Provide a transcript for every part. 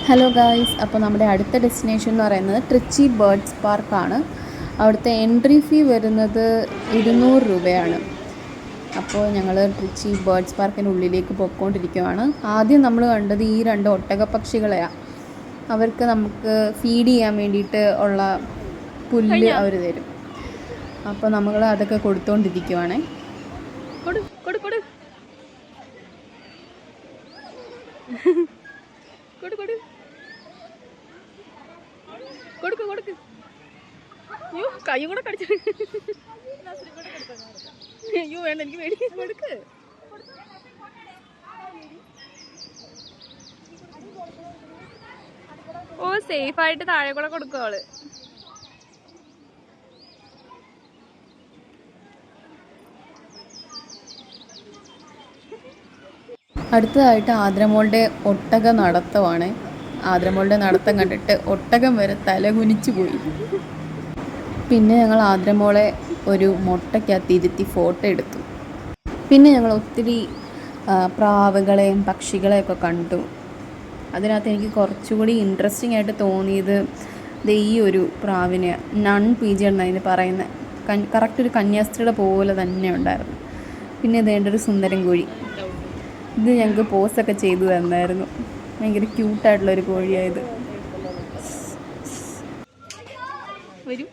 Hello guys, അപ്പോൾ നമ്മുടെ അടുത്ത ഡെസ്റ്റിനേഷൻ എന്ന് പറയുന്നത് ട്രിച്ചി ബേർഡ്സ് പാർക്കാണ്. അവിടുത്തെ എൻട്രി ഫീ വരുന്നത് 200 രൂപയാണ്. അപ്പോൾ ഞങ്ങൾ ട്രിച്ചി ബേർഡ്സ് പാർക്കിൻ്റെ ഉള്ളിലേക്ക് പോയിക്കൊണ്ടിരിക്കുകയാണ്. ആദ്യം നമ്മൾ കണ്ടത് ഈ 2 ഒട്ടകപ്പക്ഷികളെയാണ്. അവർക്ക് നമുക്ക് ഫീഡ് ചെയ്യാൻ വേണ്ടിയിട്ട് ഉള്ള പുല്ല് അവർ തരും. അപ്പോൾ നമ്മൾ അതൊക്കെ കൊടുത്തുകൊണ്ടിരിക്കുവാണേ. കൊടുക്ക് അയ്യോ കൈ കൂടെ കടിച്ചു. അയ്യോ വേണ്ട, എനിക്ക് വേടി. കൊടുക്ക്. ഓ, സേഫ് ആയിട്ട് താഴെ കൂടെ കൊടുക്കും അവള്. അടുത്തതായിട്ട് ആദ്രമോളുടെ ഒട്ടക നടത്തമാണ്. ആദ്രമോളുടെ നടത്തം കണ്ടിട്ട് ഒട്ടകം വരെ തലകുനിച്ചു പോയി. പിന്നെ ഞങ്ങൾ ആദ്രമോളെ ഒരു മുട്ടയ്ക്കകത്ത് ഇരുത്തി ഫോട്ടോ എടുത്തു. പിന്നെ ഞങ്ങൾ ഒത്തിരി പ്രാവുകളെയും പക്ഷികളെയൊക്കെ കണ്ടു. അതിനകത്ത് എനിക്ക് കുറച്ചുകൂടി ഇൻട്രസ്റ്റിംഗ് ആയിട്ട് തോന്നിയത് ഈ ഒരു പ്രാവിനെ നൺ പീജിയൻ എന്നതിന് പറയുന്നത്. കറക്റ്റ് ഒരു കന്യാസ്ത്രീയുടെ പോലെ തന്നെ ഉണ്ടായിരുന്നു. പിന്നെ ഇതേണ്ട ഒരു സുന്ദരൻ കോഴി, ഇത് ഞങ്ങൾക്ക് പോസ്റ്റൊക്കെ ചെയ്തു തന്നായിരുന്നു. ഭയങ്കര ക്യൂട്ടായിട്ടുള്ളൊരു കോഴിയായത്. വരൂ,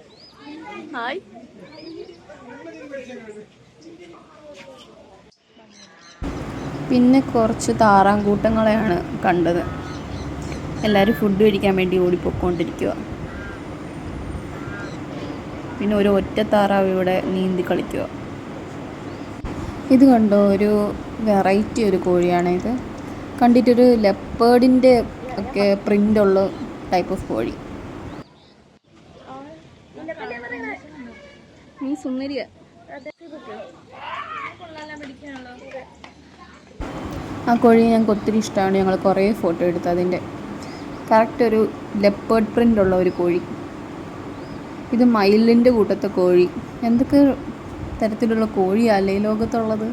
ഹായ്. പിന്നെ കുറച്ച് താറാങ്കൂട്ടങ്ങളെയാണ് കണ്ടത്. എല്ലാവരും ഫുഡ് കഴിക്കാൻ വേണ്ടി ഓടിപ്പോയിക്കൊണ്ടിരിക്കുക. പിന്നെ ഒരു ഒറ്റ താറാവ് ഇവിടെ നീന്തി കളിക്കുക. ഇത് കണ്ടോ, ഒരു വെറൈറ്റി ഒരു കോഴിയാണ് ഇത്. കണ്ടിട്ടൊരു ലെപ്പേർഡിൻ്റെ ഒക്കെ പ്രിൻ്റുള്ള ടൈപ്പ് ഓഫ് കോഴി. നീ സുന്ദരിയാ. ആ കോഴി ഞങ്ങൾക്ക് ഒത്തിരി ഇഷ്ടമാണ്. ഞങ്ങൾ കുറേ ഫോട്ടോ എടുത്തു. അതിൻ്റെ കറക്റ്റ് ഒരു ലെപ്പേർഡ് പ്രിൻ്റുള്ള ഒരു കോഴി. ഇത് മയിലിൻ്റെ കൂട്ടത്തെ കോഴി. എന്തൊക്കെ തരത്തിലുള്ള കോഴിയല്ലേ ഈ ലോകത്തുള്ളത്.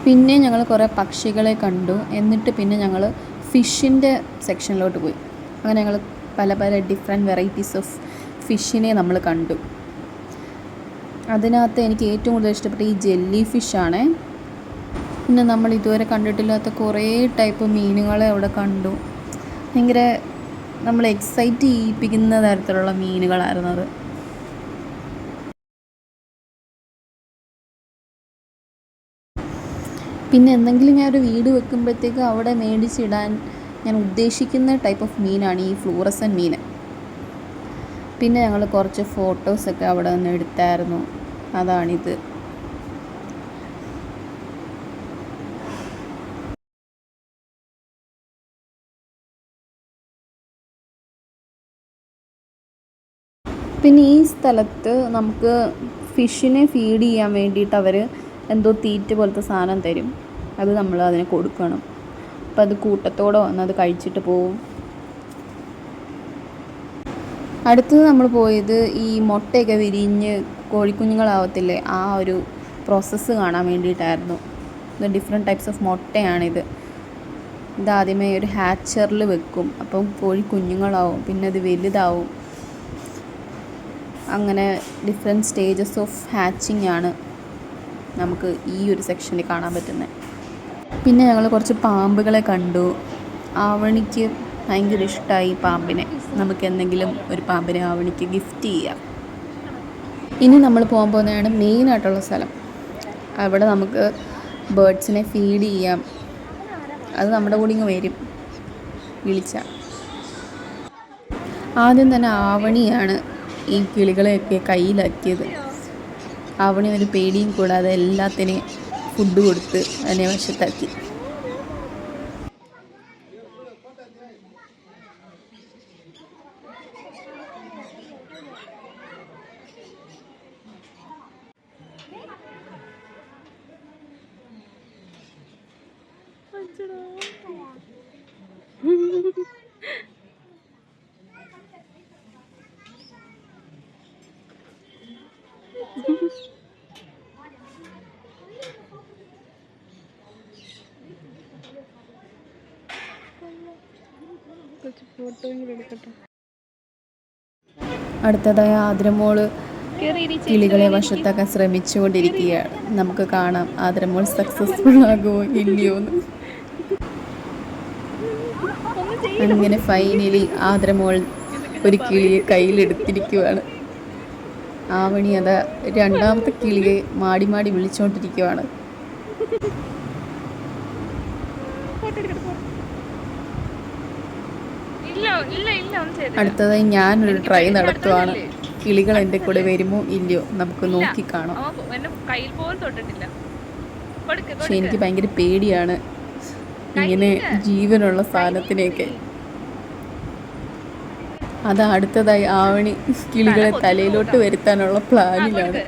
പിന്നെ ഞങ്ങൾ കുറേ പക്ഷികളെ കണ്ടു. എന്നിട്ട് പിന്നെ ഞങ്ങൾ ഫിഷിൻ്റെ സെക്ഷനിലോട്ട് പോയി. അങ്ങനെ ഞങ്ങൾ പല പല ഡിഫറെൻറ്റ് വെറൈറ്റീസ് ഓഫ് ഫിഷിനെ നമ്മൾ കണ്ടു. അതിനകത്ത് എനിക്ക് ഏറ്റവും കൂടുതൽ ഇഷ്ടപ്പെട്ട ഈ ജെല്ലി ഫിഷാണ്. പിന്നെ നമ്മൾ ഇതുവരെ കണ്ടിട്ടില്ലാത്ത കുറേ ടൈപ്പ് മീനുകളെ അവിടെ കണ്ടു. ഭയങ്കര നമ്മൾ എക്സൈറ്റ് ചെയ്യിപ്പിക്കുന്ന തരത്തിലുള്ള മീനുകളായിരുന്നു അത്. പിന്നെ എന്തെങ്കിലും ഞാനൊരു വീട് വെക്കുമ്പോഴത്തേക്ക് അവിടെ മേടിച്ചിടാൻ ഞാൻ ഉദ്ദേശിക്കുന്ന ടൈപ്പ് ഓഫ് മീനാണ് ഈ ഫ്ലൂറസൻ മീൻ. പിന്നെ ഞങ്ങൾ കുറച്ച് ഫോട്ടോസൊക്കെ അവിടെ നിന്ന് എടുത്തായിരുന്നു. അതാണിത്. പിന്നെ ഈ സ്ഥലത്ത് നമുക്ക് ഫിഷിനെ ഫീഡ് ചെയ്യാൻ വേണ്ടിയിട്ട് അവർ എന്തോ തീറ്റ പോലത്തെ സാധനം തരും. അത് നമ്മൾ അതിന് കൊടുക്കണം. അപ്പോൾ അത് കൂട്ടത്തോടെ വന്ന് അത് കഴിച്ചിട്ട് പോവും. അടുത്തത് നമ്മൾ പോയത് ഈ മുട്ടയൊക്കെ വിരിഞ്ഞ് കോഴിക്കുഞ്ഞുങ്ങളാവത്തില്ലേ, ആ ഒരു പ്രോസസ്സ് കാണാൻ വേണ്ടിയിട്ടായിരുന്നു. ഇത് ഡിഫറെൻറ്റ് ടൈപ്സ് ഓഫ് മുട്ടയാണിത്. ഇതാദ്യമേ ഒരു ഹാച്ചറിൽ വെക്കും. അപ്പം കോഴിക്കുഞ്ഞുങ്ങളാവും, പിന്നെ അത് വലുതാവും. അങ്ങനെ ഡിഫറെൻറ്റ് സ്റ്റേജസ് ഓഫ് ഹാച്ചിങ് ആണ് നമുക്ക് ഈ ഒരു സെക്ഷനിൽ കാണാൻ പറ്റുന്നത്. പിന്നെ ഞങ്ങൾ കുറച്ച് പാമ്പുകളെ കണ്ടു. ആവണിക്ക് ഭയങ്കര ഇഷ്ടമായി പാമ്പിനെ. നമുക്ക് എന്തെങ്കിലും ഒരു പാമ്പിനെ ആവണിക്ക് ഗിഫ്റ്റ് ചെയ്യാം. ഇനി നമ്മൾ പോകാൻ പോകുന്നതാണ് മെയിനായിട്ടുള്ള സ്ഥലം. അവിടെ നമുക്ക് ബേർഡ്സിനെ ഫീഡ് ചെയ്യാം. അത് നമ്മുടെ കൂടെ ഇങ്ങ് വരും വിളിച്ച. ആദ്യം തന്നെ ആവണിയാണ് ഈ കിളികളെയൊക്കെ കയ്യിലാക്കിയത്. ആവണി ഒരു പേടിയും കൂടാതെ എല്ലാത്തിനെയും ഫുഡ് കൊടുത്ത് അതിനെ വശത്താക്കി. അടുത്തതായി ആദ്രമോള് കിളികളെ വശത്താക്കാൻ ശ്രമിച്ചുകൊണ്ടിരിക്കുകയാണ്. നമുക്ക് കാണാം ആദ്രമോൾ സക്സസ്ഫുൾ ആകുമോ ഇല്ലയോ എന്ന്. അങ്ങനെ ഫൈനലി ആദ്രമോൾ ഒരു കിളിയെ കയ്യിലെടുത്തിരിക്കുവാണ്. ആവണി അത് രണ്ടാമത്തെ കിളിയെ മാടി മാടി വിളിച്ചുകൊണ്ടിരിക്കുവാണ്. അടുത്തതായി ഞാനൊരു ട്രൈ നടത്തുവാണ്. കിളികൾ എൻ്റെ കൂടെ വരുമോ ഇല്ലയോ നമുക്ക് നോക്കി കാണാം. പക്ഷെ എനിക്ക് ഭയങ്കര പേടിയാണ് ഇങ്ങനെ ജീവനുള്ള സാധനത്തിനെയൊക്കെ. അത് അടുത്തതായി ആവണി കിളികളെ തലയിലോട്ട് വരുത്താനുള്ള പ്ലാനിലാണ്.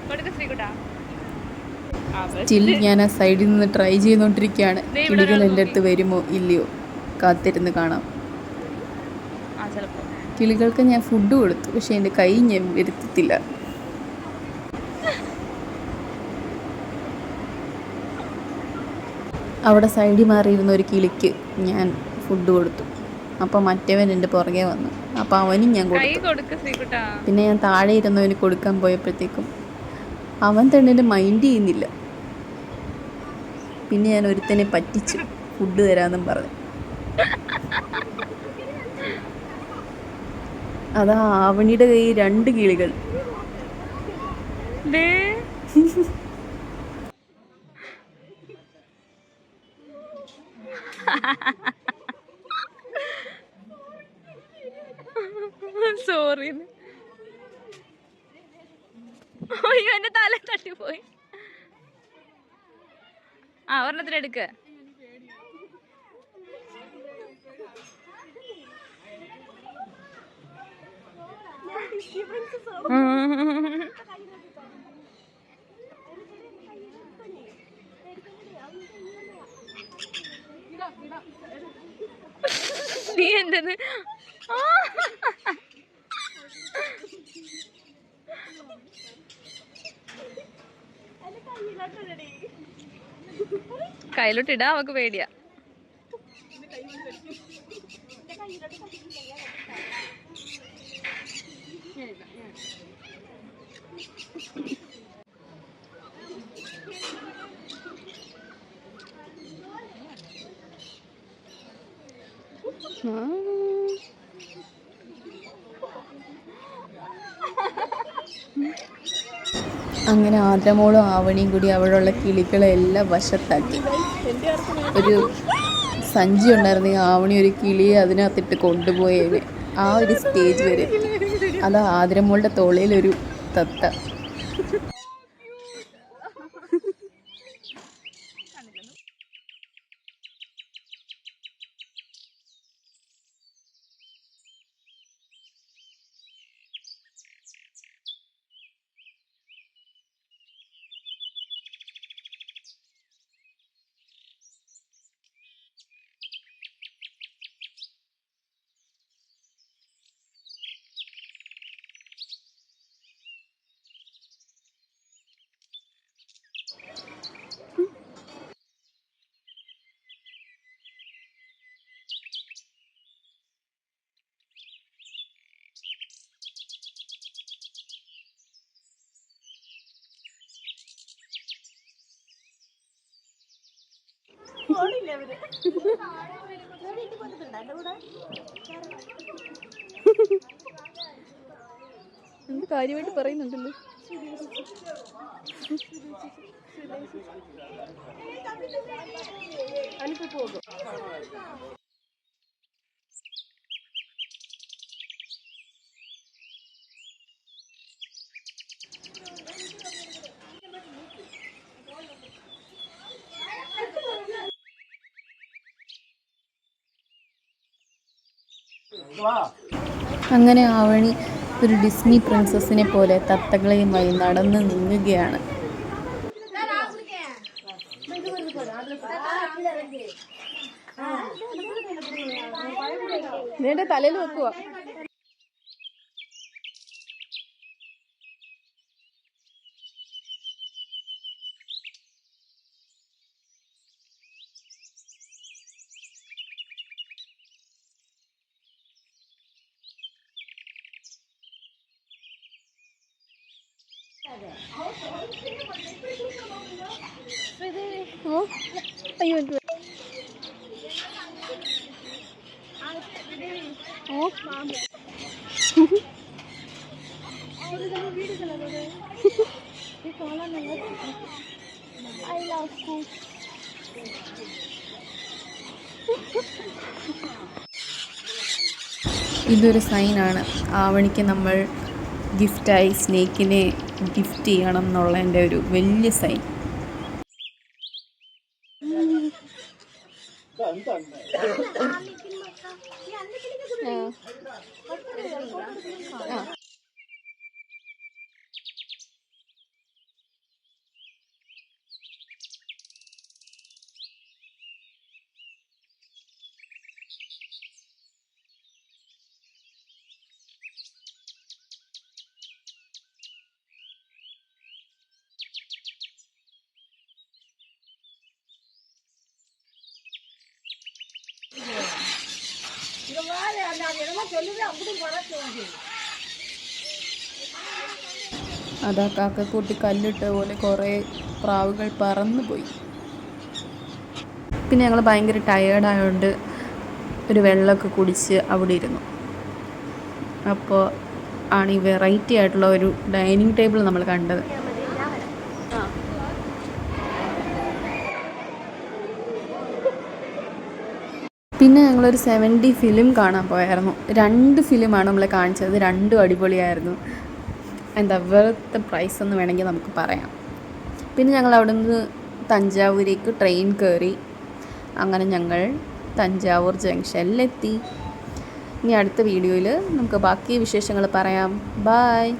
സ്റ്റിൽ ഞാൻ ആ സൈഡിൽ നിന്ന് ട്രൈ ചെയ്തുകൊണ്ടിരിക്കുകയാണ്. കിളികൾ എൻ്റെ അടുത്ത് വരുമോ ഇല്ലയോ കാത്തിരുന്ന് കാണാം. കിളികൾക്ക് ഞാൻ ഫുഡ് കൊടുത്തു, പക്ഷെ എൻ്റെ കൈ ഞാൻ വരുത്തില്ല. അവിടെ സൈഡിൽ മാറിയിരുന്ന ഒരു കിളിക്ക് ഞാൻ ഫുഡ് കൊടുത്തു. അപ്പം മറ്റവൻ എൻ്റെ പുറകെ വന്നു. അപ്പം അവനും ഞാൻ കൊടുത്തു. പിന്നെ ഞാൻ താഴെ ഇരുന്നവന് കൊടുക്കാൻ പോയപ്പോഴത്തേക്കും അവൻ തന്നെ എൻ്റെ മൈൻഡ് ചെയ്യുന്നില്ല. പിന്നെ ഞാൻ ഒരുത്തനെ പറ്റിച്ചു ഫുഡ് തരാമെന്നും പറഞ്ഞു. അതാ ആവണിയുടെ കൈ 2 കിളികൾ. സോറി. അയ്യോ എന്റെ തല തട്ടിപ്പോയി. ഒരെണ്ണത്തിനെടുക്ക. നീ എന്തെന്ന് കയ്യിലോട്ടിടാ, അവക്ക് പേടിയാ. അങ്ങനെ ആദ്രമോളും ആവണിയും കൂടി അവിടെയുള്ള കിളികളെല്ലാം വശത്താക്കി. ഒരു സഞ്ചി ഉണ്ടായിരുന്നെങ്കിൽ ആവണി ഒരു കിളിയെ അതിനകത്തിട്ട് കൊണ്ടുപോയേനെ. ആ ഒരു സ്റ്റേജ് വരെ. അത് ആദ്രമോളുടെ തോളയിലൊരു തത്ത. എന്ത് കാര്യമായിട്ട് പറയുന്നുണ്ടല്ലോ. അങ്ങനെ ആവണി ഒരു ഡിസ്നി പ്രിൻസസിനെ പോലെ തത്തകളെയുമായി നടന്ന് നീങ്ങുകയാണ്. നിന്റെ തലയിൽ വെക്കുക. ഓ അയ്യോ എന്ത് ഓ ഇതൊരു സൈനാണ് ആവണിക്ക് നമ്മൾ ഗിഫ്റ്റായി സ്നേക്കിനെ ഗിഫ്റ്റ് ചെയ്യണം എന്നുള്ളതിൻ്റെ ഒരു വലിയ സൈൻ. അതാ കാക്കക്കൂട്ടി കല്ലിട്ട പോലെ കുറേ പ്രാവുകൾ പറന്നു പോയി. പിന്നെ ഞങ്ങൾ ഭയങ്കര ടയേർഡായതുകൊണ്ട് ഒരു വെള്ളമൊക്കെ കുടിച്ച് അവിടെ ഇരുന്നു. അപ്പോൾ ആണ് ഈ വെറൈറ്റി ആയിട്ടുള്ള ഒരു ഡൈനിങ് ടേബിൾ നമ്മൾ കണ്ടത്. പിന്നെ ഞങ്ങളൊരു 70 ഫിലിം കാണാൻ പോയായിരുന്നു. 2 ഫിലിമാണ് നമ്മളെ കാണിച്ചത്. 2 അടിപൊളിയായിരുന്നു. എന്താ വെറുതെ പ്രൈസ് എന്ന് വേണമെങ്കിൽ നമുക്ക് പറയാം. പിന്നെ ഞങ്ങൾ അവിടെ നിന്ന് തഞ്ചാവൂരേക്ക് ട്രെയിൻ കയറി. അങ്ങനെ ഞങ്ങൾ തഞ്ചാവൂർ ജംഗ്ഷനിലെത്തി. ഇനി അടുത്ത വീഡിയോയിൽ നമുക്ക് ബാക്കി വിശേഷങ്ങൾ പറയാം. ബായ്.